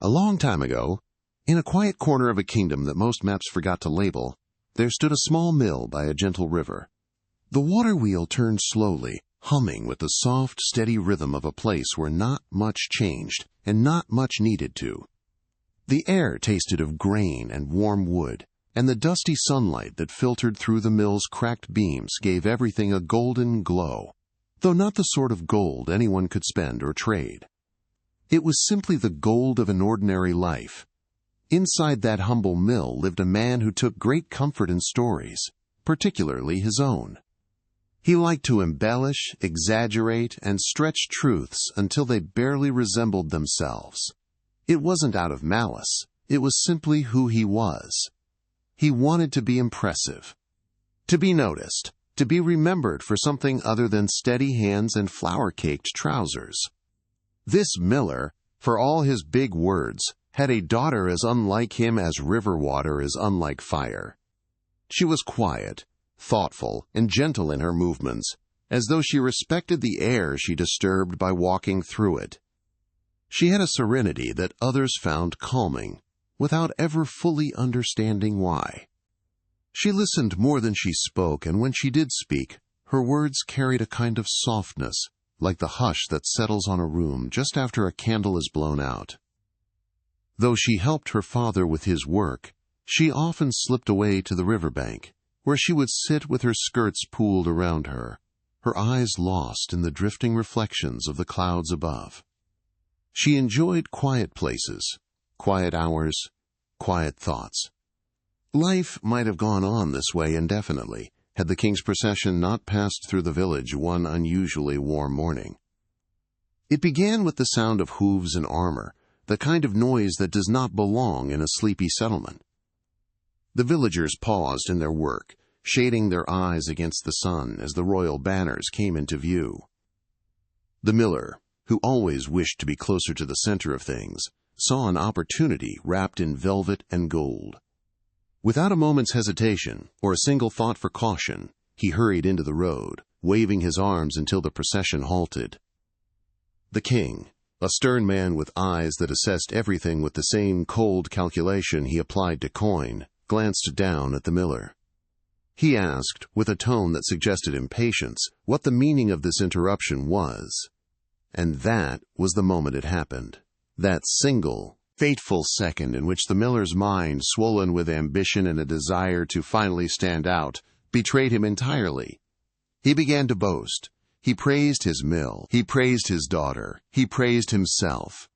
A long time ago, in a quiet corner of a kingdom that most maps forgot to label, there stood a small mill by a gentle river. The water wheel turned slowly, humming with the soft, steady rhythm of a place where not much changed and not much needed to. The air tasted of grain and warm wood, and the dusty sunlight that filtered through the mill's cracked beams gave everything a golden glow, though not the sort of gold anyone could spend or trade. It was simply the gold of an ordinary life. Inside that humble mill lived a man who took great comfort in stories, particularly his own. He liked to embellish, exaggerate, and stretch truths until they barely resembled themselves. It wasn't out of malice, it was simply who he was. He wanted to be impressive, to be noticed, to be remembered for something other than steady hands and flour-caked trousers. This miller, for all his big words, had a daughter as unlike him as river water is unlike fire. She was quiet, thoughtful, and gentle in her movements, as though she respected the air she disturbed by walking through it. She had a serenity that others found calming, without ever fully understanding why. She listened more than she spoke, and when she did speak, her words carried a kind of softness, like the hush that settles on a room just after a candle is blown out. Though she helped her father with his work, she often slipped away to the riverbank, where she would sit with her skirts pooled around her, her eyes lost in the drifting reflections of the clouds above. She enjoyed quiet places, quiet hours, quiet thoughts. Life might have gone on this way indefinitely, had the king's procession not passed through the village one unusually warm morning. It began with the sound of hooves and armor, the kind of noise that does not belong in a sleepy settlement. The villagers paused in their work, shading their eyes against the sun as the royal banners came into view. The miller, who always wished to be closer to the center of things, saw an opportunity wrapped in velvet and gold. Without a moment's hesitation or a single thought for caution, he hurried into the road, waving his arms until the procession halted. The king, a stern man with eyes that assessed everything with the same cold calculation he applied to coin, glanced down at the miller. He asked, with a tone that suggested impatience, what the meaning of this interruption was. And that was the moment it happened. That single, fateful second in which the miller's mind, swollen with ambition and a desire to finally stand out, betrayed him entirely. He began to boast. He praised his mill. He praised his daughter. He praised himself.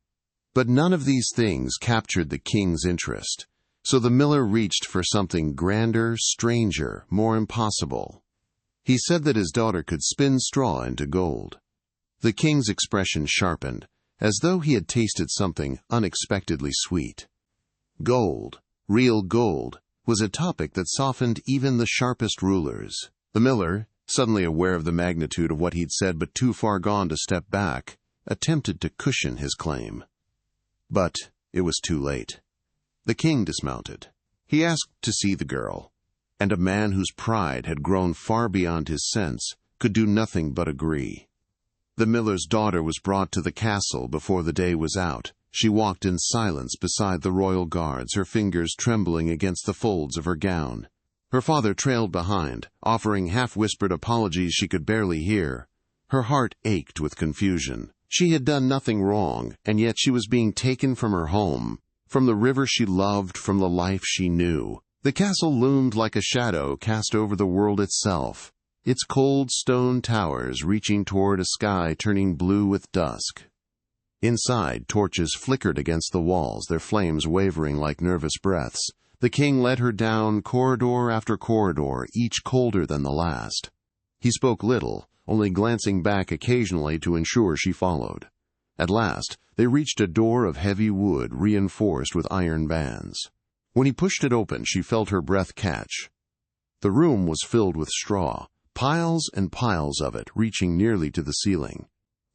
But none of these things captured the king's interest. So the miller reached for something grander, stranger, more impossible. He said that his daughter could spin straw into gold. The king's expression sharpened, as though he had tasted something unexpectedly sweet. Gold, real gold, was a topic that softened even the sharpest rulers. The miller, suddenly aware of the magnitude of what he'd said but too far gone to step back, attempted to cushion his claim. But it was too late. The king dismounted. He asked to see the girl, and a man whose pride had grown far beyond his sense could do nothing but agree. The miller's daughter was brought to the castle before the day was out. She walked in silence beside the royal guards, her fingers trembling against the folds of her gown. Her father trailed behind, offering half-whispered apologies she could barely hear. Her heart ached with confusion. She had done nothing wrong, and yet she was being taken from her home, from the river she loved, from the life she knew. The castle loomed like a shadow cast over the world itself, its cold stone towers reaching toward a sky turning blue with dusk. Inside, torches flickered against the walls, their flames wavering like nervous breaths. The king led her down corridor after corridor, each colder than the last. He spoke little, only glancing back occasionally to ensure she followed. At last, they reached a door of heavy wood reinforced with iron bands. When he pushed it open, she felt her breath catch. The room was filled with straw, piles and piles of it reaching nearly to the ceiling.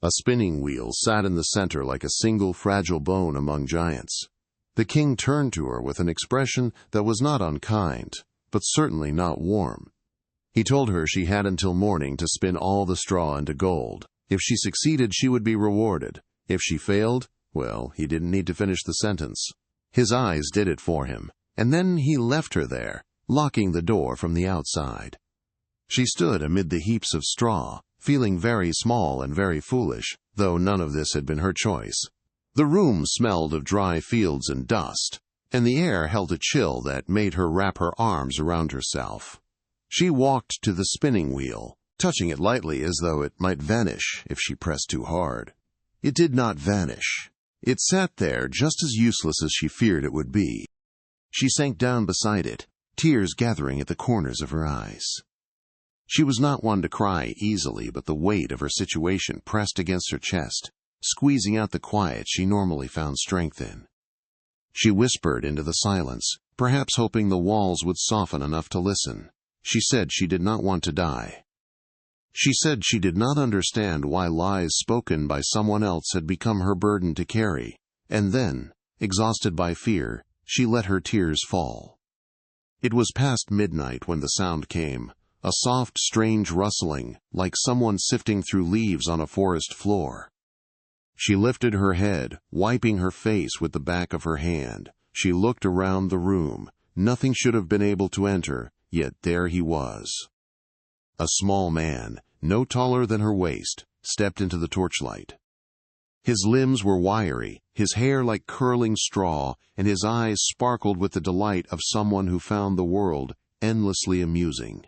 A spinning wheel sat in the center like a single fragile bone among giants. The king turned to her with an expression that was not unkind, but certainly not warm. He told her she had until morning to spin all the straw into gold. If she succeeded, she would be rewarded. If she failed, Well, he didn't need to finish the sentence. His eyes did it for him, and then he left her there, locking the door from the outside. She stood amid the heaps of straw, feeling very small and very foolish, though none of this had been her choice. The room smelled of dry fields and dust, and the air held a chill that made her wrap her arms around herself. She walked to the spinning wheel, touching it lightly as though it might vanish if she pressed too hard. It did not vanish. It sat there just as useless as she feared it would be. She sank down beside it, tears gathering at the corners of her eyes. She was not one to cry easily, but the weight of her situation pressed against her chest, squeezing out the quiet she normally found strength in. She whispered into the silence, perhaps hoping the walls would soften enough to listen. She said she did not want to die. She said she did not understand why lies spoken by someone else had become her burden to carry, and then, exhausted by fear, she let her tears fall. It was past midnight when the sound came, a soft, strange rustling, like someone sifting through leaves on a forest floor. She lifted her head, wiping her face with the back of her hand. She looked around the room. Nothing should have been able to enter, yet there he was. A small man, no taller than her waist, stepped into the torchlight. His limbs were wiry, his hair like curling straw, and his eyes sparkled with the delight of someone who found the world endlessly amusing.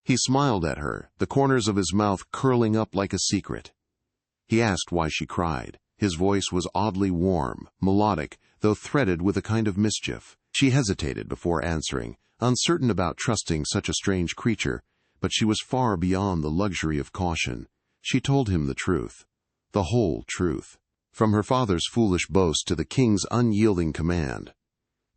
He smiled at her, the corners of his mouth curling up like a secret. He asked why she cried. His voice was oddly warm, melodic, though threaded with a kind of mischief. She hesitated before answering, uncertain about trusting such a strange creature, but she was far beyond the luxury of caution. She told him the truth, the whole truth, from her father's foolish boast to the king's unyielding command.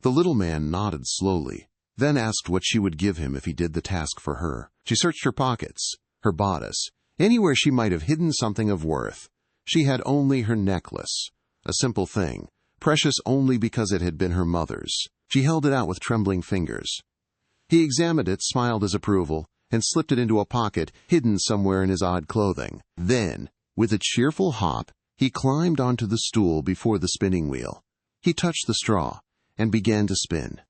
The little man nodded slowly, then asked what she would give him if he did the task for her. She searched her pockets, her bodice, anywhere she might have hidden something of worth. She had only her necklace, a simple thing, precious only because it had been her mother's. She held it out with trembling fingers. He examined it, smiled his approval, and slipped it into a pocket hidden somewhere in his odd clothing. Then, with a cheerful hop, he climbed onto the stool before the spinning wheel. He touched the straw and began to spin.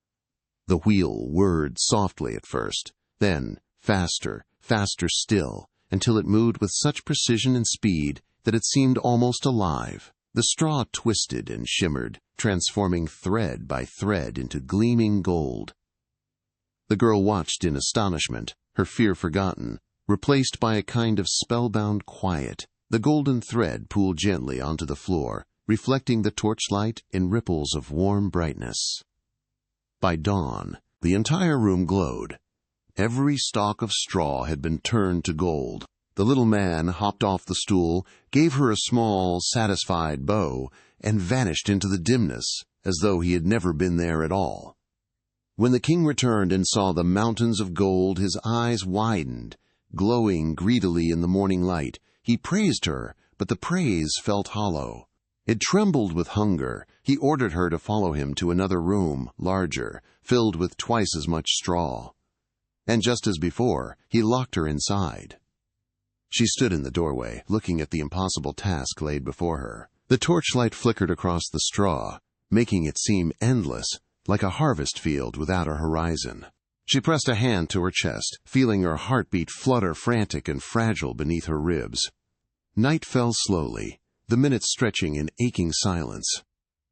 The wheel whirred softly at first, then faster, faster still, until it moved with such precision and speed that it seemed almost alive. The straw twisted and shimmered, transforming thread by thread into gleaming gold. The girl watched in astonishment, her fear forgotten, replaced by a kind of spellbound quiet. The golden thread pooled gently onto the floor, reflecting the torchlight in ripples of warm brightness. By dawn, the entire room glowed. Every stalk of straw had been turned to gold. The little man hopped off the stool, gave her a small, satisfied bow, and vanished into the dimness, as though he had never been there at all. When the king returned and saw the mountains of gold, his eyes widened, glowing greedily in the morning light. He praised her, but the praise felt hollow. It trembled with hunger. He ordered her to follow him to another room, larger, filled with twice as much straw. And just as before, he locked her inside. She stood in the doorway, looking at the impossible task laid before her. The torchlight flickered across the straw, making it seem endless, like a harvest field without a horizon. She pressed a hand to her chest, feeling her heartbeat flutter frantic and fragile beneath her ribs. Night fell slowly, the minutes stretching in aching silence.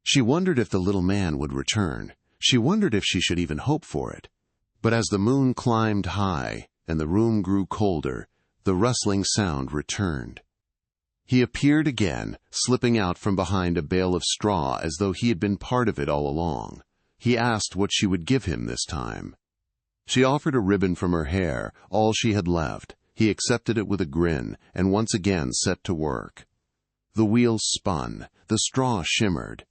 She wondered if the little man would return. She wondered if she should even hope for it. But as the moon climbed high and the room grew colder, the rustling sound returned. He appeared again, slipping out from behind a bale of straw as though he had been part of it all along. He asked what she would give him this time. She offered a ribbon from her hair, all she had left. He accepted it with a grin, and once again set to work. The wheel spun, the straw shimmered.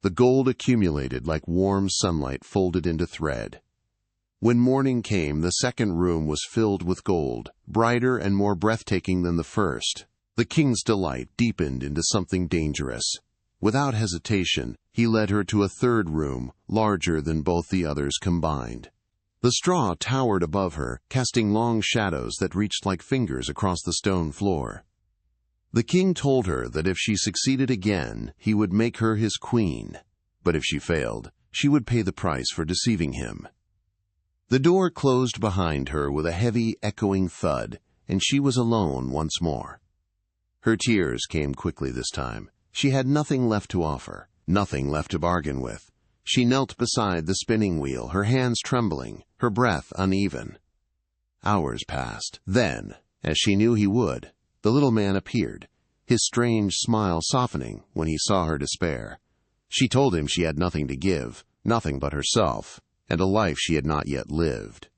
The gold accumulated like warm sunlight folded into thread. When morning came, the second room was filled with gold, brighter and more breathtaking than the first. The king's delight deepened into something dangerous. Without hesitation, he led her to a third room, larger than both the others combined. The straw towered above her, casting long shadows that reached like fingers across the stone floor. The king told her that if she succeeded again, he would make her his queen, but if she failed, she would pay the price for deceiving him. The door closed behind her with a heavy, echoing thud, and she was alone once more. Her tears came quickly this time. She had nothing left to offer, nothing left to bargain with. She knelt beside the spinning wheel, her hands trembling, her breath uneven. Hours passed. Then, as she knew he would, the little man appeared, his strange smile softening when he saw her despair. She told him she had nothing to give, nothing but herself, and a life she had not yet lived.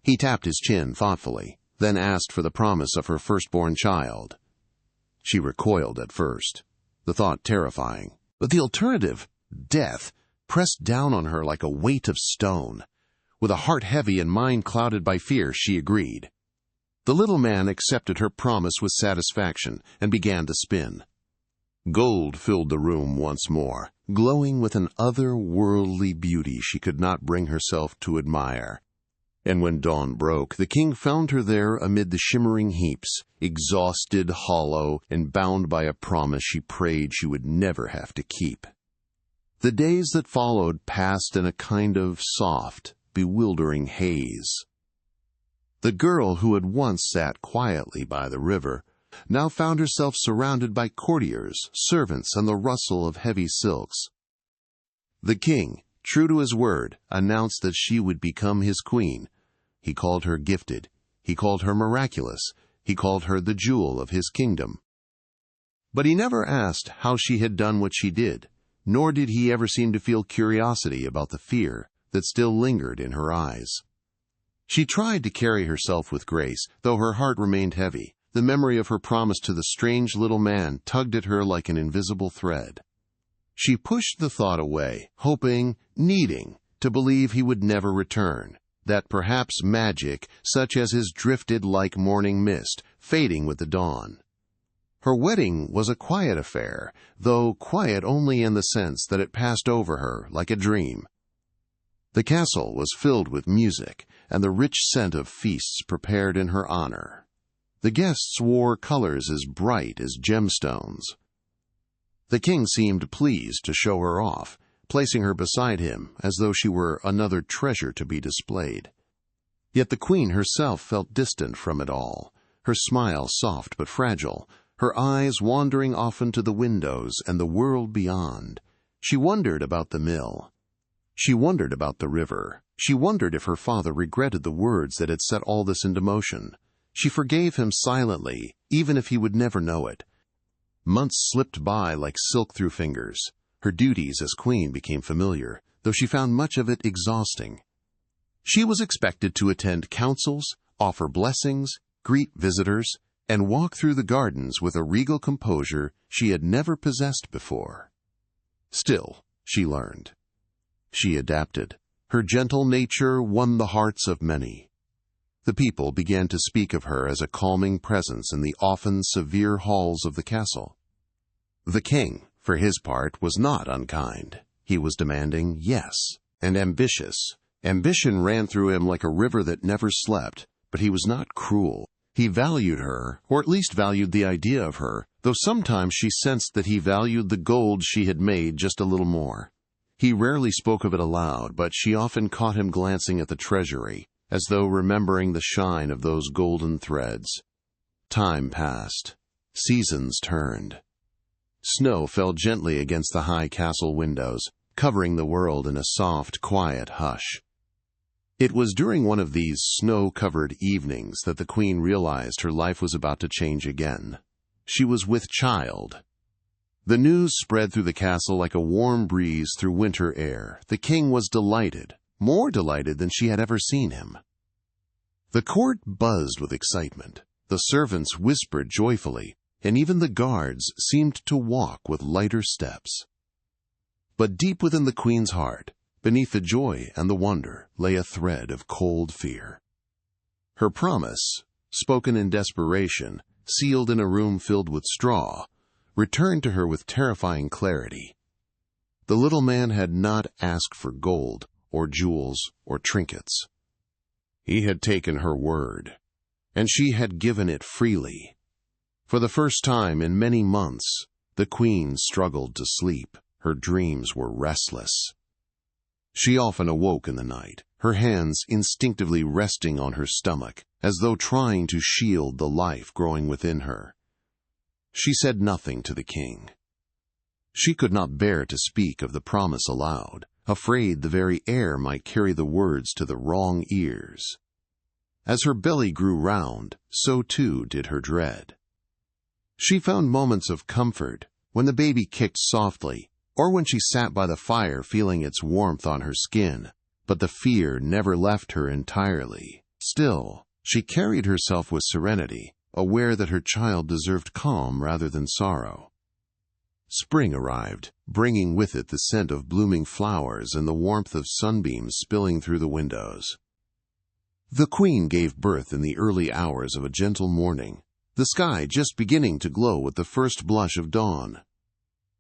He tapped his chin thoughtfully, then asked for the promise of her firstborn child. She recoiled at first, the thought terrifying, but the alternative, death, pressed down on her like a weight of stone. With a heart heavy and mind clouded by fear, she agreed. The little man accepted her promise with satisfaction and began to spin. Gold filled the room once more, glowing with an otherworldly beauty she could not bring herself to admire. And when dawn broke, the king found her there amid the shimmering heaps, exhausted, hollow, and bound by a promise she prayed she would never have to keep. The days that followed passed in a kind of soft, bewildering haze. The girl who had once sat quietly by the river now found herself surrounded by courtiers, servants, and the rustle of heavy silks. The king, true to his word, announced that she would become his queen. He called her gifted. He called her miraculous. He called her the jewel of his kingdom. But he never asked how she had done what she did, nor did he ever seem to feel curiosity about the fear that still lingered in her eyes. She tried to carry herself with grace, though her heart remained heavy. The memory of her promise to the strange little man tugged at her like an invisible thread. She pushed the thought away, hoping, needing, to believe he would never return, that perhaps magic, such as his drifted like morning mist, fading with the dawn. Her wedding was a quiet affair, though quiet only in the sense that it passed over her like a dream. The castle was filled with music and the rich scent of feasts prepared in her honor. The guests wore colors as bright as gemstones. The king seemed pleased to show her off, placing her beside him as though she were another treasure to be displayed. Yet the queen herself felt distant from it all, her smile soft but fragile, her eyes wandering often to the windows and the world beyond. She wondered about the mill. She wondered about the river. She wondered if her father regretted the words that had set all this into motion. She forgave him silently, even if he would never know it. Months slipped by like silk through fingers. Her duties as queen became familiar, though she found much of it exhausting. She was expected to attend councils, offer blessings, greet visitors, and walk through the gardens with a regal composure she had never possessed before. Still, she learned. She adapted. Her gentle nature won the hearts of many. The people began to speak of her as a calming presence in the often severe halls of the castle. The king, for his part, was not unkind. He was demanding, yes, and ambitious. Ambition ran through him like a river that never slept, but he was not cruel. He valued her, or at least valued the idea of her, though sometimes she sensed that he valued the gold she had made just a little more. He rarely spoke of it aloud, but she often caught him glancing at the treasury, as though remembering the shine of those golden threads. Time passed. Seasons turned. Snow fell gently against the high castle windows, covering the world in a soft, quiet hush. It was during one of these snow-covered evenings that the queen realized her life was about to change again. She was with child. The news spread through the castle like a warm breeze through winter air. The king was delighted, more delighted than she had ever seen him. The court buzzed with excitement. The servants whispered joyfully, and even the guards seemed to walk with lighter steps. But deep within the queen's heart, beneath the joy and the wonder, lay a thread of cold fear. Her promise, spoken in desperation, sealed in a room filled with straw, returned to her with terrifying clarity. The little man had not asked for gold, or jewels, or trinkets. He had taken her word, and she had given it freely. For the first time in many months, the queen struggled to sleep. Her dreams were restless. She often awoke in the night, her hands instinctively resting on her stomach, as though trying to shield the life growing within her. She said nothing to the king. She could not bear to speak of the promise aloud, afraid the very air might carry the words to the wrong ears. As her belly grew round, so too did her dread. She found moments of comfort when the baby kicked softly, or when she sat by the fire feeling its warmth on her skin, but the fear never left her entirely. Still, she carried herself with serenity, aware that her child deserved calm rather than sorrow. Spring arrived, bringing with it the scent of blooming flowers and the warmth of sunbeams spilling through the windows. The queen gave birth in the early hours of a gentle morning, the sky just beginning to glow with the first blush of dawn.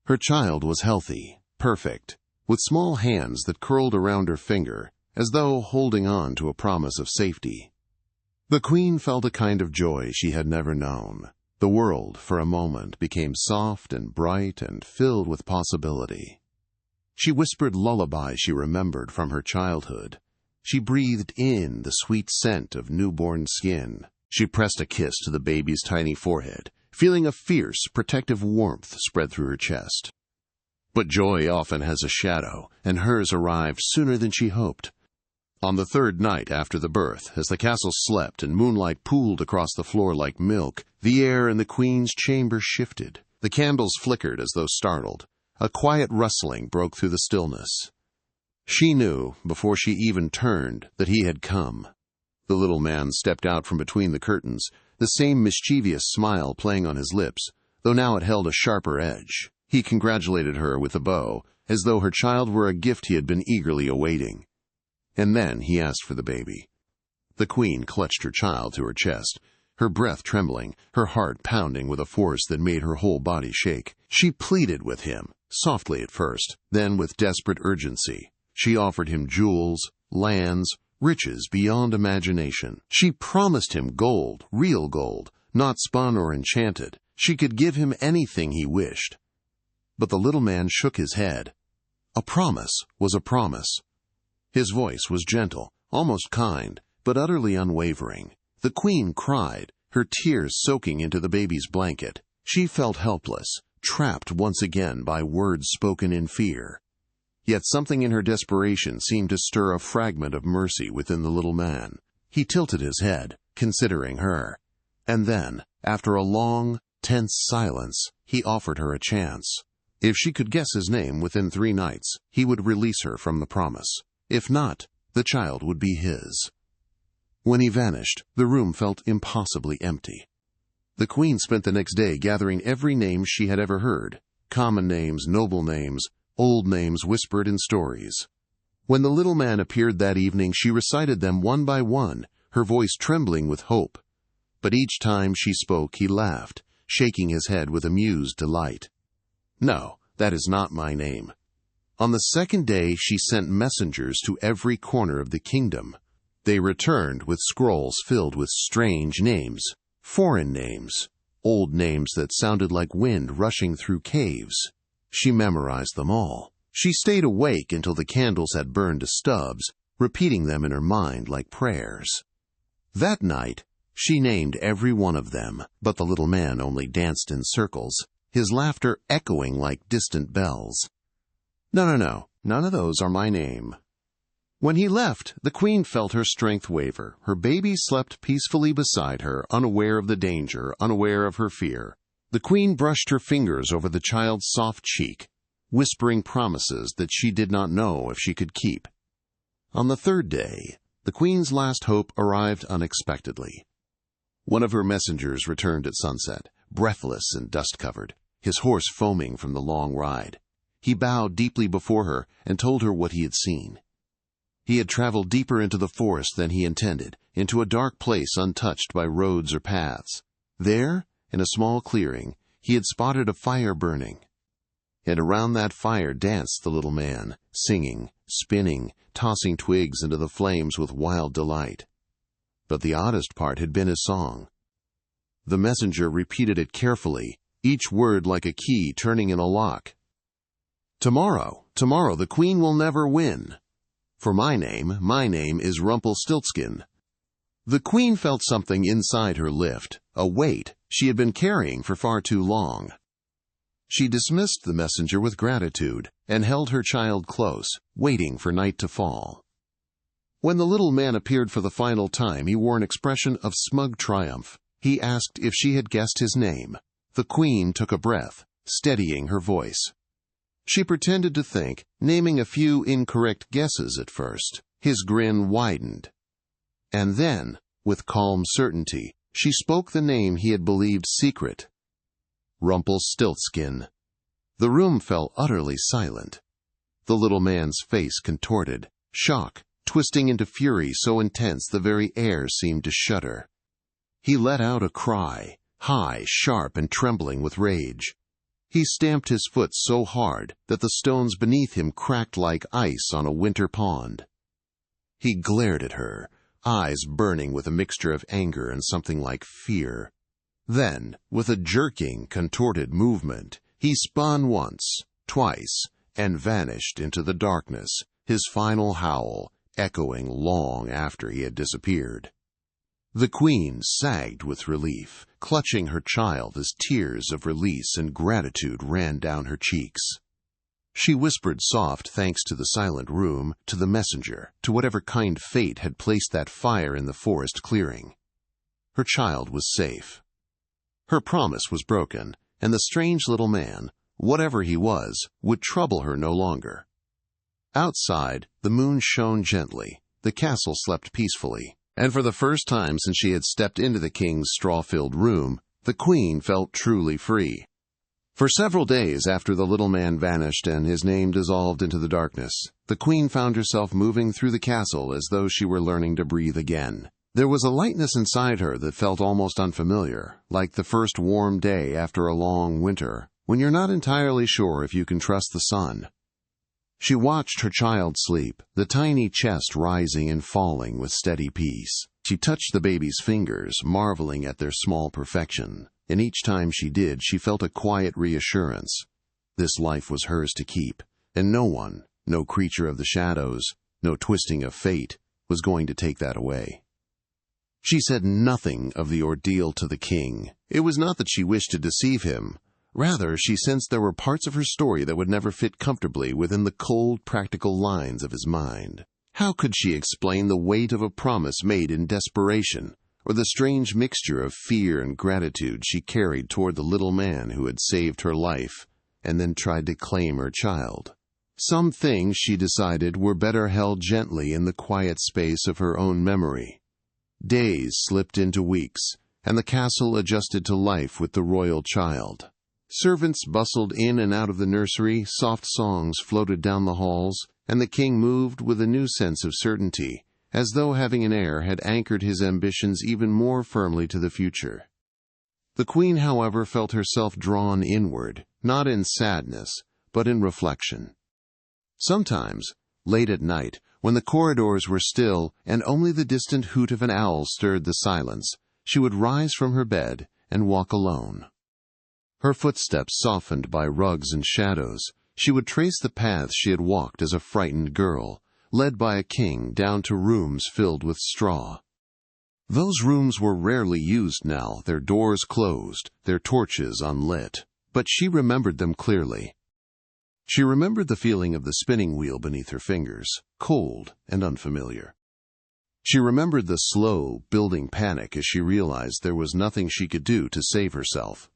Her child was healthy, perfect, with small hands that curled around her finger, as though holding on to a promise of safety. The queen felt a kind of joy she had never known. The world, for a moment, became soft and bright and filled with possibility. She whispered lullabies she remembered from her childhood. She breathed in the sweet scent of newborn skin. She pressed a kiss to the baby's tiny forehead, feeling a fierce, protective warmth spread through her chest. But joy often has a shadow, and hers arrived sooner than she hoped. On the third night after the birth, as the castle slept and moonlight pooled across the floor like milk, the air in the queen's chamber shifted. The candles flickered as though startled. A quiet rustling broke through the stillness. She knew, before she even turned, that he had come. The little man stepped out from between the curtains, the same mischievous smile playing on his lips, though now it held a sharper edge. He congratulated her with a bow, as though her child were a gift he had been eagerly awaiting. And then he asked for the baby. The queen clutched her child to her chest, her breath trembling, her heart pounding with a force that made her whole body shake. She pleaded with him, softly at first, then with desperate urgency. She offered him jewels, lands, riches beyond imagination. She promised him gold, real gold, not spun or enchanted. She could give him anything he wished. But the little man shook his head. A promise was a promise. His voice was gentle, almost kind, but utterly unwavering. The queen cried, her tears soaking into the baby's blanket. She felt helpless, trapped once again by words spoken in fear. Yet something in her desperation seemed to stir a fragment of mercy within the little man. He tilted his head, considering her. And then, after a long, tense silence, he offered her a chance. If she could guess his name within 3 nights, he would release her from the promise. If not, the child would be his. When he vanished, the room felt impossibly empty. The queen spent the next day gathering every name she had ever heard, common names, noble names, old names whispered in stories. When the little man appeared that evening, she recited them one by one, her voice trembling with hope. But each time she spoke, he laughed, shaking his head with amused delight. "No, that is not my name." On the second day, she sent messengers to every corner of the kingdom. They returned with scrolls filled with strange names, foreign names, old names that sounded like wind rushing through caves. She memorized them all. She stayed awake until the candles had burned to stubs, repeating them in her mind like prayers. That night, she named every one of them, but the little man only danced in circles, his laughter echoing like distant bells. No, none of those are my name." When he left, the queen felt her strength waver. Her baby slept peacefully beside her, unaware of the danger, unaware of her fear. The queen brushed her fingers over the child's soft cheek, whispering promises that she did not know if she could keep. On the third day, the queen's last hope arrived unexpectedly. One of her messengers returned at sunset, breathless and dust-covered, his horse foaming from the long ride. He bowed deeply before her and told her what he had seen. He had traveled deeper into the forest than he intended, into a dark place untouched by roads or paths. There, in a small clearing, he had spotted a fire burning. And around that fire danced the little man, singing, spinning, tossing twigs into the flames with wild delight. But the oddest part had been his song. The messenger repeated it carefully, each word like a key turning in a lock. Tomorrow, the queen will never win. For my name is Rumpelstiltskin. The queen felt something inside her lift, a weight she had been carrying for far too long. She dismissed the messenger with gratitude and held her child close, waiting for night to fall. When the little man appeared for the final time, he wore an expression of smug triumph. He asked if she had guessed his name. The queen took a breath, steadying her voice. She pretended to think, naming a few incorrect guesses at first. His grin widened. And then, with calm certainty, she spoke the name he had believed secret. Rumpelstiltskin. The room fell utterly silent. The little man's face contorted, shock twisting into fury so intense the very air seemed to shudder. He let out a cry, high, sharp, and trembling with rage. He stamped his foot so hard that the stones beneath him cracked like ice on a winter pond. He glared at her, eyes burning with a mixture of anger and something like fear. Then, with a jerking, contorted movement, he spun once, twice, and vanished into the darkness, his final howl echoing long after he had disappeared. The queen sagged with relief, clutching her child as tears of release and gratitude ran down her cheeks. She whispered soft thanks to the silent room, to the messenger, to whatever kind fate had placed that fire in the forest clearing. Her child was safe. Her promise was broken, and the strange little man, whatever he was, would trouble her no longer. Outside, the moon shone gently, the castle slept peacefully, and for the first time since she had stepped into the king's straw-filled room, the queen felt truly free. For several days after the little man vanished and his name dissolved into the darkness, the queen found herself moving through the castle as though she were learning to breathe again. There was a lightness inside her that felt almost unfamiliar, like the first warm day after a long winter, when you're not entirely sure if you can trust the sun. She watched her child sleep, the tiny chest rising and falling with steady peace. She touched the baby's fingers, marveling at their small perfection, and each time she did, she felt a quiet reassurance. This life was hers to keep, and no one, no creature of the shadows, no twisting of fate, was going to take that away. She said nothing of the ordeal to the king. It was not that she wished to deceive him. Rather, she sensed there were parts of her story that would never fit comfortably within the cold, practical lines of his mind. How could she explain the weight of a promise made in desperation, or the strange mixture of fear and gratitude she carried toward the little man who had saved her life and then tried to claim her child? Some things, she decided, were better held gently in the quiet space of her own memory. Days slipped into weeks, and the castle adjusted to life with the royal child. Servants bustled in and out of the nursery, soft songs floated down the halls, and the king moved with a new sense of certainty, as though having an heir had anchored his ambitions even more firmly to the future. The queen, however, felt herself drawn inward, not in sadness, but in reflection. Sometimes, late at night, when the corridors were still and only the distant hoot of an owl stirred the silence, she would rise from her bed and walk alone. Her footsteps softened by rugs and shadows, she would trace the paths she had walked as a frightened girl, led by a king down to rooms filled with straw. Those rooms were rarely used now, their doors closed, their torches unlit, but she remembered them clearly. She remembered the feeling of the spinning wheel beneath her fingers, cold and unfamiliar. She remembered the slow, building panic as she realized there was nothing she could do to save herself.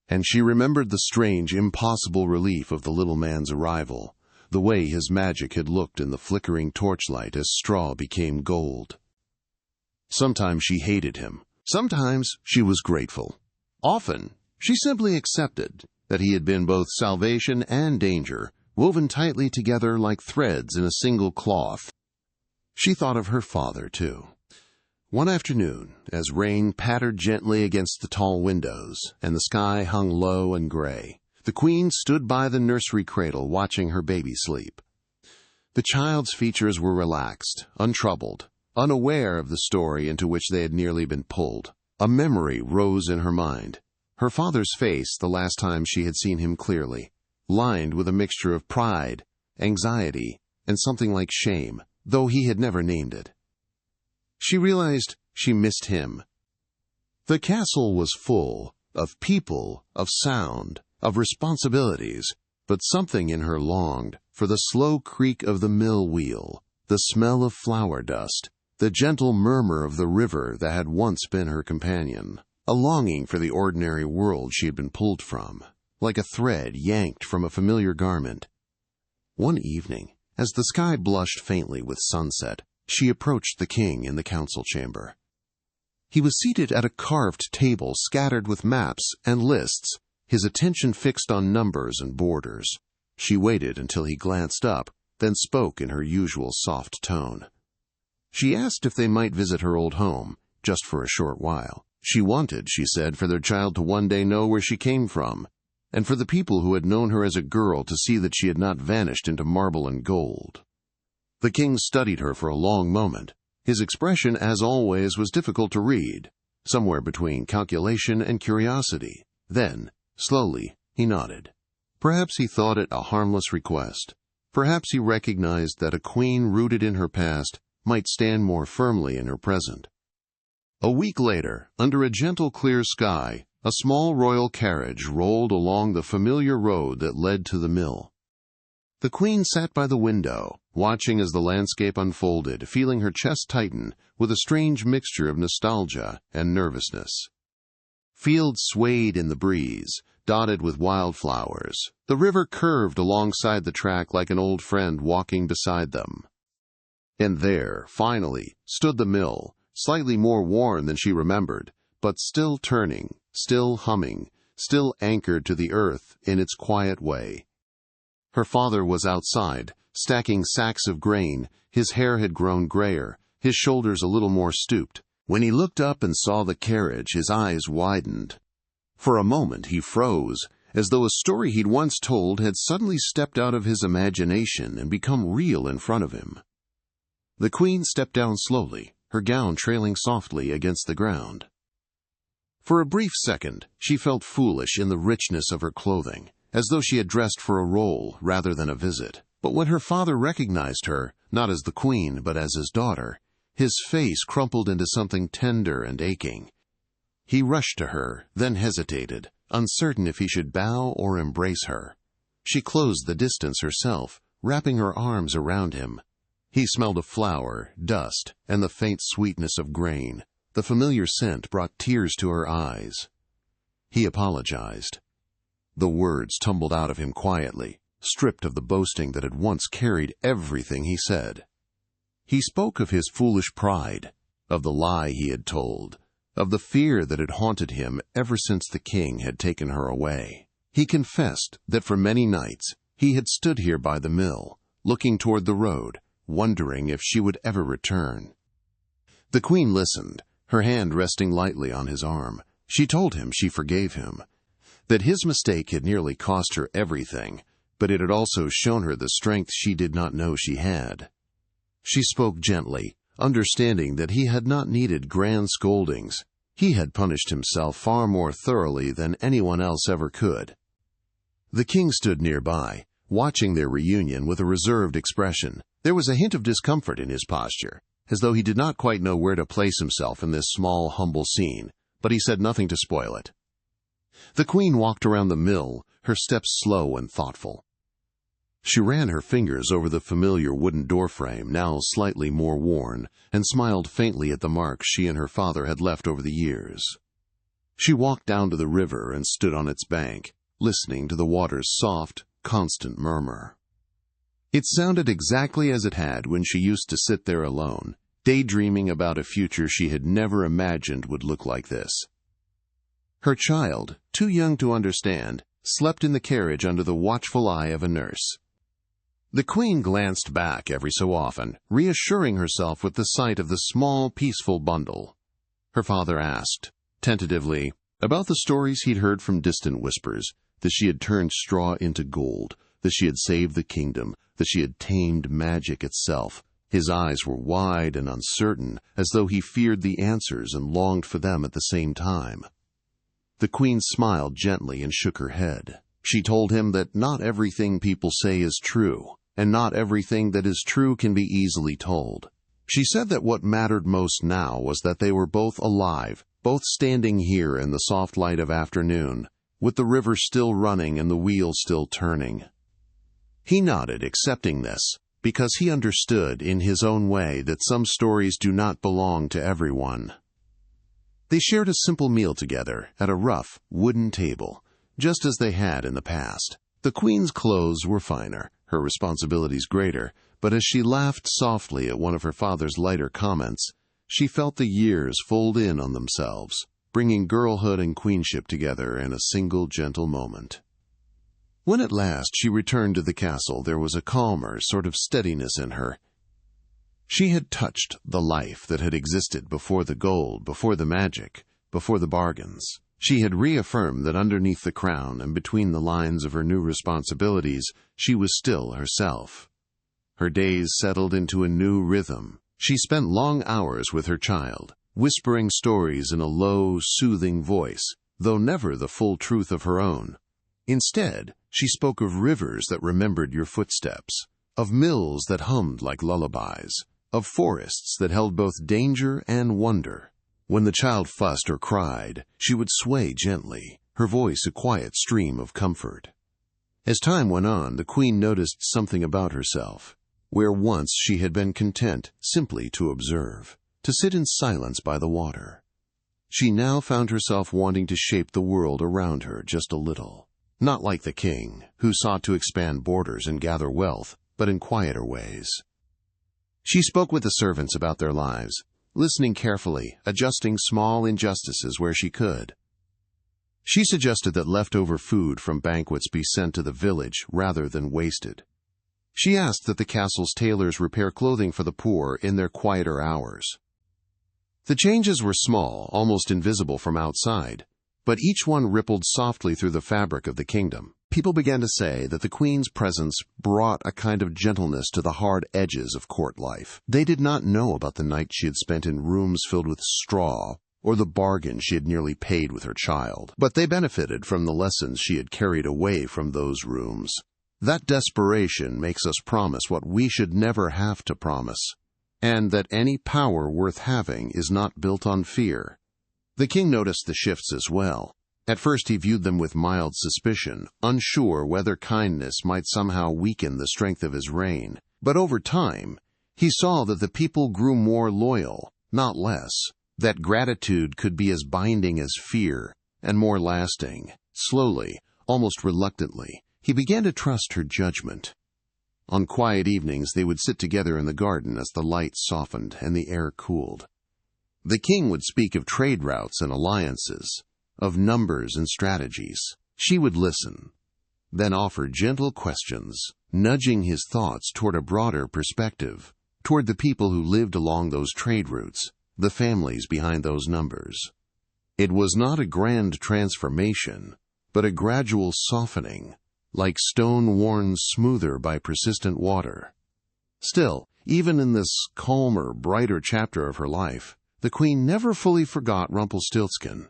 And she remembered the strange, impossible relief of the little man's arrival, the way his magic had looked in the flickering torchlight as straw became gold. Sometimes she hated him. Sometimes she was grateful. Often, she simply accepted that he had been both salvation and danger, woven tightly together like threads in a single cloth. She thought of her father, too. One afternoon, as rain pattered gently against the tall windows, and the sky hung low and gray, the queen stood by the nursery cradle watching her baby sleep. The child's features were relaxed, untroubled, unaware of the story into which they had nearly been pulled. A memory rose in her mind. Her father's face the last time she had seen him clearly, lined with a mixture of pride, anxiety, and something like shame, though he had never named it. She realized she missed him. The castle was full of people, of sound, of responsibilities, but something in her longed for the slow creak of the mill wheel, the smell of flour dust, the gentle murmur of the river that had once been her companion, a longing for the ordinary world she had been pulled from, like a thread yanked from a familiar garment. One evening, as the sky blushed faintly with sunset, she approached the king in the council chamber. He was seated at a carved table scattered with maps and lists, his attention fixed on numbers and borders. She waited until he glanced up, then spoke in her usual soft tone. She asked if they might visit her old home, just for a short while. She wanted, she said, for their child to one day know where she came from, and for the people who had known her as a girl to see that she had not vanished into marble and gold. The king studied her for a long moment. His expression, as always, was difficult to read, somewhere between calculation and curiosity. Then, slowly, he nodded. Perhaps he thought it a harmless request. Perhaps he recognized that a queen rooted in her past might stand more firmly in her present. A week later, under a gentle clear sky, a small royal carriage rolled along the familiar road that led to the mill. The queen sat by the window, watching as the landscape unfolded, feeling her chest tighten with a strange mixture of nostalgia and nervousness. Fields swayed in the breeze, dotted with wildflowers. The river curved alongside the track like an old friend walking beside them. And there, finally, stood the mill, slightly more worn than she remembered, but still turning, still humming, still anchored to the earth in its quiet way. Her father was outside, stacking sacks of grain. His hair had grown grayer, his shoulders a little more stooped. When he looked up and saw the carriage, his eyes widened. For a moment he froze, as though a story he'd once told had suddenly stepped out of his imagination and become real in front of him. The queen stepped down slowly, her gown trailing softly against the ground. For a brief second, she felt foolish in the richness of her clothing, as though she had dressed for a role rather than a visit. But when her father recognized her, not as the queen but as his daughter, his face crumpled into something tender and aching. He rushed to her, then hesitated, uncertain if he should bow or embrace her. She closed the distance herself, wrapping her arms around him. He smelled of flour, dust, and the faint sweetness of grain. The familiar scent brought tears to her eyes. He apologized. The words tumbled out of him quietly, stripped of the boasting that had once carried everything he said. He spoke of his foolish pride, of the lie he had told, of the fear that had haunted him ever since the king had taken her away. He confessed that for many nights he had stood here by the mill, looking toward the road, wondering if she would ever return. The queen listened, her hand resting lightly on his arm. She told him she forgave him, that his mistake had nearly cost her everything, but it had also shown her the strength she did not know she had. She spoke gently, understanding that he had not needed grand scoldings. He had punished himself far more thoroughly than anyone else ever could. The king stood nearby, watching their reunion with a reserved expression. There was a hint of discomfort in his posture, as though he did not quite know where to place himself in this small, humble scene, but he said nothing to spoil it. The queen walked around the mill, her steps slow and thoughtful. She ran her fingers over the familiar wooden doorframe, now slightly more worn, and smiled faintly at the marks she and her father had left over the years. She walked down to the river and stood on its bank, listening to the water's soft, constant murmur. It sounded exactly as it had when she used to sit there alone, daydreaming about a future she had never imagined would look like this. Her child, too young to understand, slept in the carriage under the watchful eye of a nurse. The queen glanced back every so often, reassuring herself with the sight of the small, peaceful bundle. Her father asked, tentatively, about the stories he'd heard from distant whispers, that she had turned straw into gold, that she had saved the kingdom, that she had tamed magic itself, His eyes were wide and uncertain, as though he feared the answers and longed for them at the same time. The queen smiled gently and shook her head. She told him that not everything people say is true, and not everything that is true can be easily told. She said that what mattered most now was that they were both alive, both standing here in the soft light of afternoon, with the river still running and the wheel still turning. He nodded, accepting this, because he understood in his own way that some stories do not belong to everyone. They shared a simple meal together at a rough, wooden table, just as they had in the past. The queen's clothes were finer, her responsibilities greater, but as she laughed softly at one of her father's lighter comments, she felt the years fold in on themselves, bringing girlhood and queenship together in a single gentle moment. When at last she returned to the castle, there was a calmer sort of steadiness in her. She had touched the life that had existed before the gold, before the magic, before the bargains. She had reaffirmed that underneath the crown and between the lines of her new responsibilities, she was still herself. Her days settled into a new rhythm. She spent long hours with her child, whispering stories in a low, soothing voice, though never the full truth of her own. Instead, she spoke of rivers that remembered your footsteps, of mills that hummed like lullabies, of forests that held both danger and wonder. When the child fussed or cried, she would sway gently, her voice a quiet stream of comfort. As time went on, the queen noticed something about herself. Where once she had been content simply to observe, to sit in silence by the water, she now found herself wanting to shape the world around her just a little. Not like the king, who sought to expand borders and gather wealth, but in quieter ways. She spoke with the servants about their lives, listening carefully, adjusting small injustices where she could. She suggested that leftover food from banquets be sent to the village rather than wasted. She asked that the castle's tailors repair clothing for the poor in their quieter hours. The changes were small, almost invisible from outside, but each one rippled softly through the fabric of the kingdom. People began to say that the queen's presence brought a kind of gentleness to the hard edges of court life. They did not know about the night she had spent in rooms filled with straw, or the bargain she had nearly paid with her child, but they benefited from the lessons she had carried away from those rooms. That desperation makes us promise what we should never have to promise, and that any power worth having is not built on fear. The king noticed the shifts as well. At first he viewed them with mild suspicion, unsure whether kindness might somehow weaken the strength of his reign. But over time, he saw that the people grew more loyal, not less, that gratitude could be as binding as fear, and more lasting. Slowly, almost reluctantly, he began to trust her judgment. On quiet evenings they would sit together in the garden as the light softened and the air cooled. The king would speak of trade routes and alliances, of numbers and strategies. She would listen, then offer gentle questions, nudging his thoughts toward a broader perspective, toward the people who lived along those trade routes, the families behind those numbers. It was not a grand transformation, but a gradual softening, like stone worn smoother by persistent water. Still, even in this calmer, brighter chapter of her life, the queen never fully forgot Rumpelstiltskin.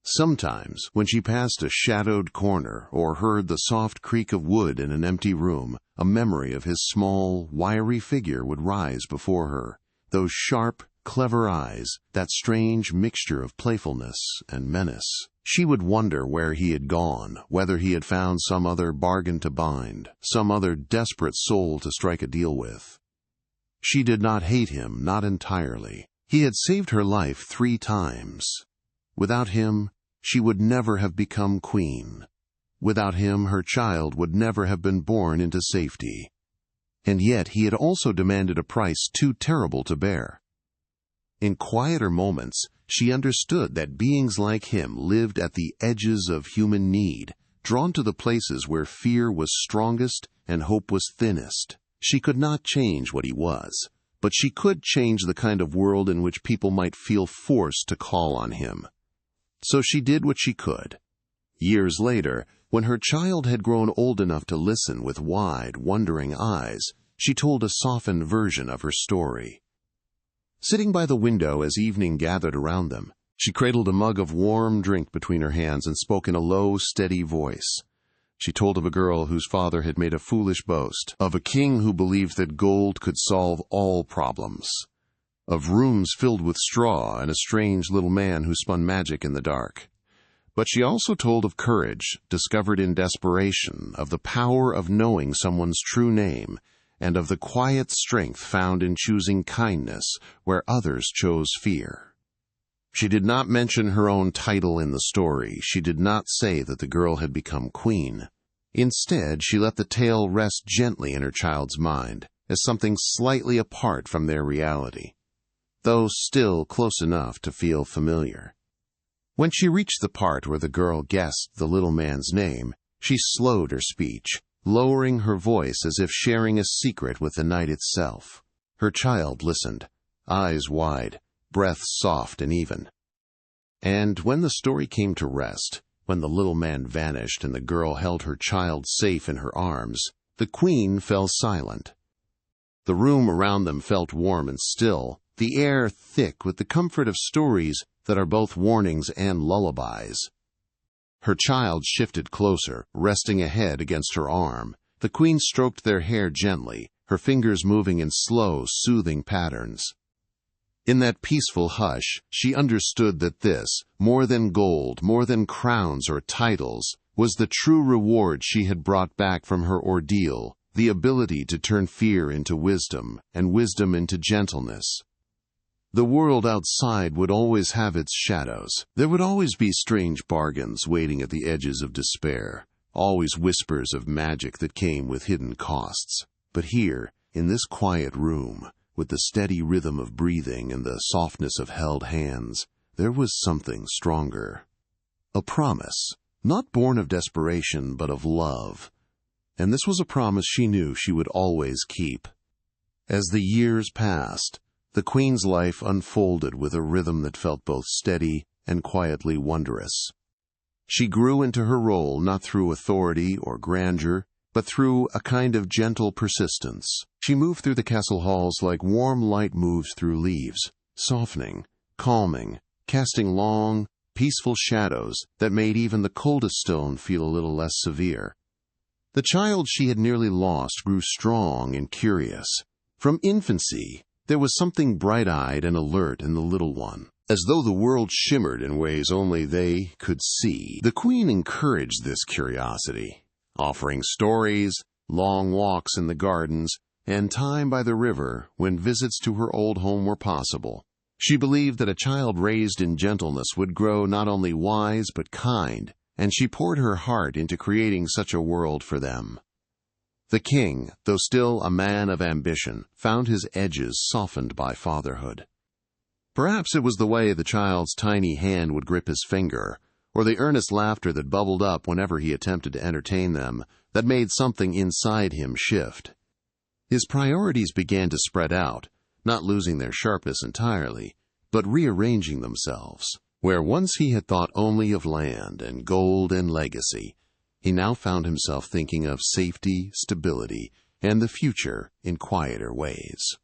Sometimes, when she passed a shadowed corner or heard the soft creak of wood in an empty room, a memory of his small, wiry figure would rise before her. Those sharp, clever eyes, that strange mixture of playfulness and menace. She would wonder where he had gone, whether he had found some other bargain to bind, some other desperate soul to strike a deal with. She did not hate him, not entirely. He had saved her life 3 times. Without him, she would never have become queen. Without him, her child would never have been born into safety. And yet he had also demanded a price too terrible to bear. In quieter moments, she understood that beings like him lived at the edges of human need, drawn to the places where fear was strongest and hope was thinnest. She could not change what he was, but she could change the kind of world in which people might feel forced to call on him. So she did what she could. Years later, when her child had grown old enough to listen with wide, wondering eyes, she told a softened version of her story. Sitting by the window as evening gathered around them, she cradled a mug of warm drink between her hands and spoke in a low, steady voice. She told of a girl whose father had made a foolish boast, of a king who believed that gold could solve all problems, of rooms filled with straw and a strange little man who spun magic in the dark. But she also told of courage discovered in desperation, of the power of knowing someone's true name, and of the quiet strength found in choosing kindness where others chose fear. She did not mention her own title in the story. She did not say that the girl had become queen. Instead, she let the tale rest gently in her child's mind, as something slightly apart from their reality, though still close enough to feel familiar. When she reached the part where the girl guessed the little man's name, she slowed her speech, lowering her voice as if sharing a secret with the night itself. Her child listened, eyes wide, breath soft and even. And when the story came to rest, when the little man vanished and the girl held her child safe in her arms, the queen fell silent. The room around them felt warm and still, the air thick with the comfort of stories that are both warnings and lullabies. Her child shifted closer, resting a head against her arm. The queen stroked their hair gently, her fingers moving in slow, soothing patterns. In that peaceful hush, she understood that this, more than gold, more than crowns or titles, was the true reward she had brought back from her ordeal, the ability to turn fear into wisdom, and wisdom into gentleness. The world outside would always have its shadows. There would always be strange bargains waiting at the edges of despair, always whispers of magic that came with hidden costs. But here, in this quiet room, with the steady rhythm of breathing and the softness of held hands, there was something stronger. A promise, not born of desperation but of love. And this was a promise she knew she would always keep. As the years passed, the queen's life unfolded with a rhythm that felt both steady and quietly wondrous. She grew into her role not through authority or grandeur, but through a kind of gentle persistence. She moved through the castle halls like warm light moves through leaves, softening, calming, casting long, peaceful shadows that made even the coldest stone feel a little less severe. The child she had nearly lost grew strong and curious. From infancy, there was something bright-eyed and alert in the little one, as though the world shimmered in ways only they could see. The queen encouraged this curiosity, offering stories, long walks in the gardens, and time by the river when visits to her old home were possible. She believed that a child raised in gentleness would grow not only wise but kind, and she poured her heart into creating such a world for them. The king, though still a man of ambition, found his edges softened by fatherhood. Perhaps it was the way the child's tiny hand would grip his finger, or the earnest laughter that bubbled up whenever he attempted to entertain them, that made something inside him shift. His priorities began to spread out, not losing their sharpness entirely, but rearranging themselves. Where once he had thought only of land and gold and legacy, he now found himself thinking of safety, stability, and the future in quieter ways.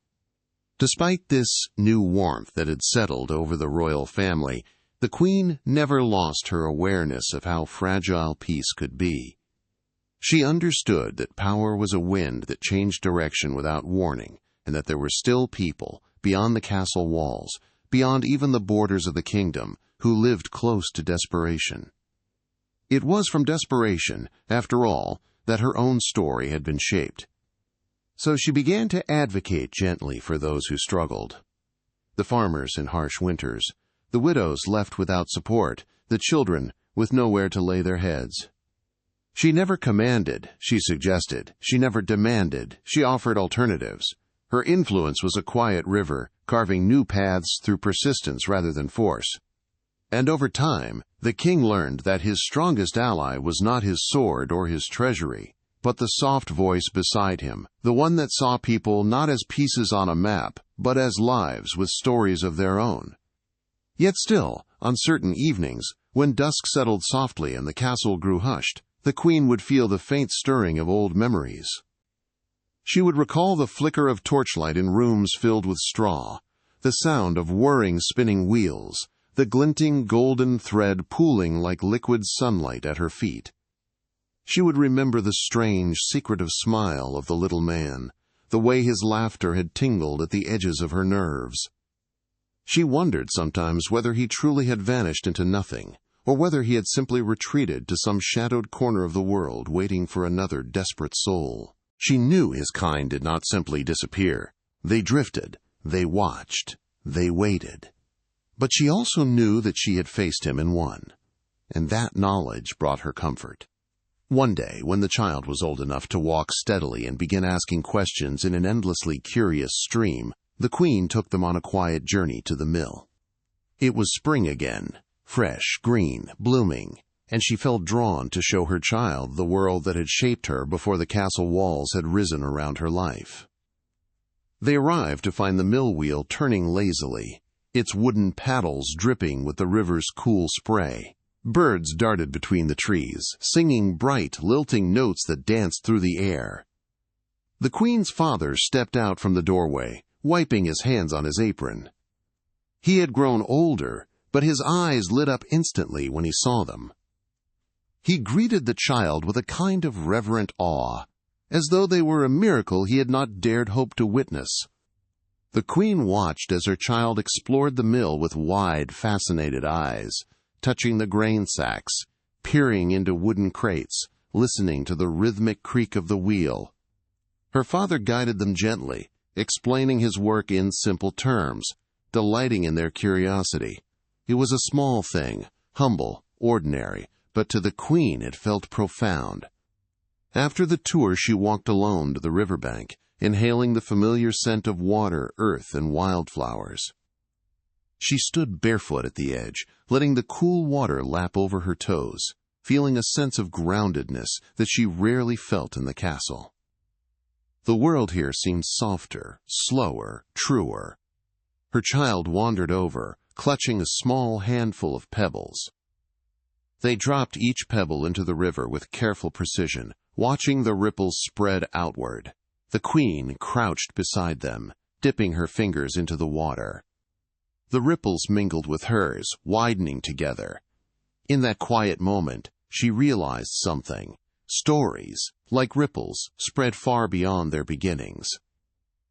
Despite this new warmth that had settled over the royal family, the queen never lost her awareness of how fragile peace could be. She understood that power was a wind that changed direction without warning, and that there were still people, beyond the castle walls, beyond even the borders of the kingdom, who lived close to desperation. It was from desperation, after all, that her own story had been shaped. So she began to advocate gently for those who struggled. The farmers in harsh winters, the widows left without support, the children with nowhere to lay their heads. She never commanded, she suggested. She never demanded, she offered alternatives. Her influence was a quiet river, carving new paths through persistence rather than force. And over time, the king learned that his strongest ally was not his sword or his treasury, but the soft voice beside him, the one that saw people not as pieces on a map, but as lives with stories of their own. Yet still, on certain evenings, when dusk settled softly and the castle grew hushed, the queen would feel the faint stirring of old memories. She would recall the flicker of torchlight in rooms filled with straw, the sound of whirring spinning wheels, the glinting golden thread pooling like liquid sunlight at her feet. She would remember the strange, secretive smile of the little man, the way his laughter had tingled at the edges of her nerves. She wondered sometimes whether he truly had vanished into nothing, or whether he had simply retreated to some shadowed corner of the world waiting for another desperate soul. She knew his kind did not simply disappear. They drifted, they watched, they waited. But she also knew that she had faced him and won, and that knowledge brought her comfort. One day, when the child was old enough to walk steadily and begin asking questions in an endlessly curious stream, the queen took them on a quiet journey to the mill. It was spring again, fresh, green, blooming, and she felt drawn to show her child the world that had shaped her before the castle walls had risen around her life. They arrived to find the mill wheel turning lazily, its wooden paddles dripping with the river's cool spray. Birds darted between the trees, singing bright, lilting notes that danced through the air. The queen's father stepped out from the doorway, wiping his hands on his apron. He had grown older, but his eyes lit up instantly when he saw them. He greeted the child with a kind of reverent awe, as though they were a miracle he had not dared hope to witness. The queen watched as her child explored the mill with wide, fascinated eyes, touching the grain sacks, peering into wooden crates, listening to the rhythmic creak of the wheel. Her father guided them gently, explaining his work in simple terms, delighting in their curiosity. It was a small thing, humble, ordinary, but to the queen it felt profound. After the tour, she walked alone to the riverbank, inhaling the familiar scent of water, earth, and wildflowers. She stood barefoot at the edge, letting the cool water lap over her toes, feeling a sense of groundedness that she rarely felt in the castle. The world here seemed softer, slower, truer. Her child wandered over, clutching a small handful of pebbles. They dropped each pebble into the river with careful precision, watching the ripples spread outward. The queen crouched beside them, dipping her fingers into the water. The ripples mingled with hers, widening together. In that quiet moment, she realized something. Stories, like ripples, spread far beyond their beginnings.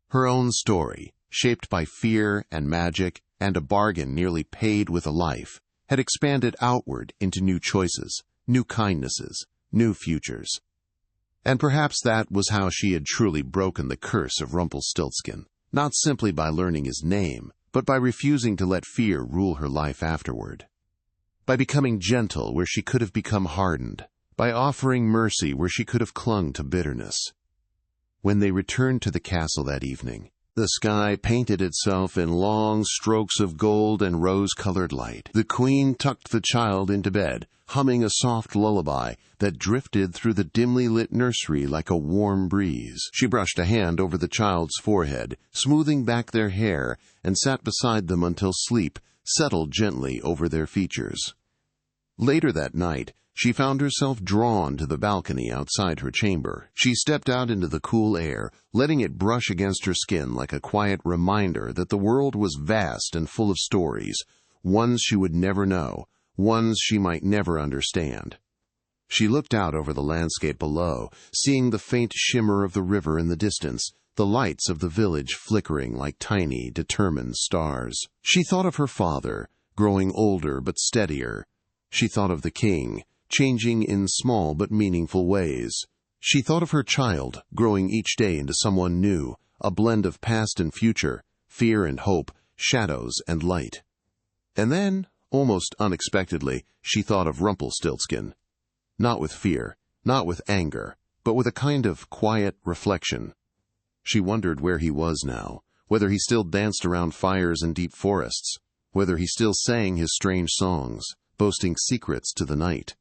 Her own story, shaped by fear and magic and a bargain nearly paid with a life, had expanded outward into new choices, new kindnesses, new futures. And perhaps that was how she had truly broken the curse of Rumpelstiltskin, not simply by learning his name, but by refusing to let fear rule her life afterward. By becoming gentle where she could have become hardened, by offering mercy where she could have clung to bitterness. When they returned to the castle that evening, the sky painted itself in long strokes of gold and rose-colored light. The queen tucked the child into bed, humming a soft lullaby that drifted through the dimly lit nursery like a warm breeze. She brushed a hand over the child's forehead, smoothing back their hair, and sat beside them until sleep settled gently over their features. Later that night, she found herself drawn to the balcony outside her chamber. She stepped out into the cool air, letting it brush against her skin like a quiet reminder that the world was vast and full of stories, ones she would never know, ones she might never understand. She looked out over the landscape below, seeing the faint shimmer of the river in the distance, the lights of the village flickering like tiny, determined stars. She thought of her father, growing older but steadier. She thought of the king, changing in small but meaningful ways. She thought of her child, growing each day into someone new, a blend of past and future, fear and hope, shadows and light. And then, almost unexpectedly, she thought of Rumpelstiltskin. Not with fear, not with anger, but with a kind of quiet reflection. She wondered where he was now, whether he still danced around fires in deep forests, whether he still sang his strange songs, boasting secrets to the night,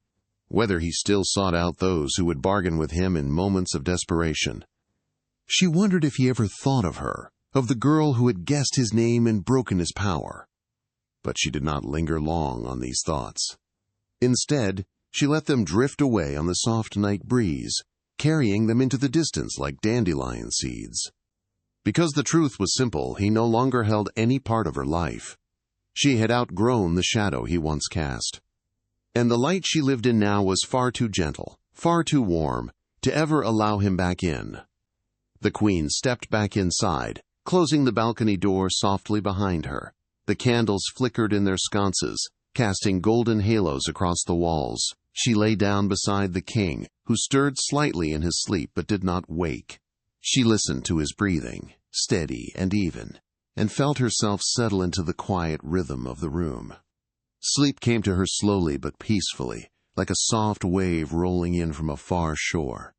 whether he still sought out those who would bargain with him in moments of desperation. She wondered if he ever thought of her, of the girl who had guessed his name and broken his power. But she did not linger long on these thoughts. Instead, she let them drift away on the soft night breeze, carrying them into the distance like dandelion seeds. Because the truth was simple, he no longer held any part of her life. She had outgrown the shadow he once cast. And the light she lived in now was far too gentle, far too warm, to ever allow him back in. The queen stepped back inside, closing the balcony door softly behind her. The candles flickered in their sconces, casting golden halos across the walls. She lay down beside the king, who stirred slightly in his sleep but did not wake. She listened to his breathing, steady and even, and felt herself settle into the quiet rhythm of the room. Sleep came to her slowly but peacefully, like a soft wave rolling in from a far shore.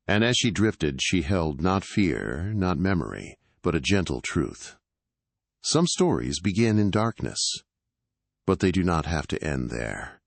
And as she drifted, she held not fear, not memory, but a gentle truth. Some stories begin in darkness, but they do not have to end there.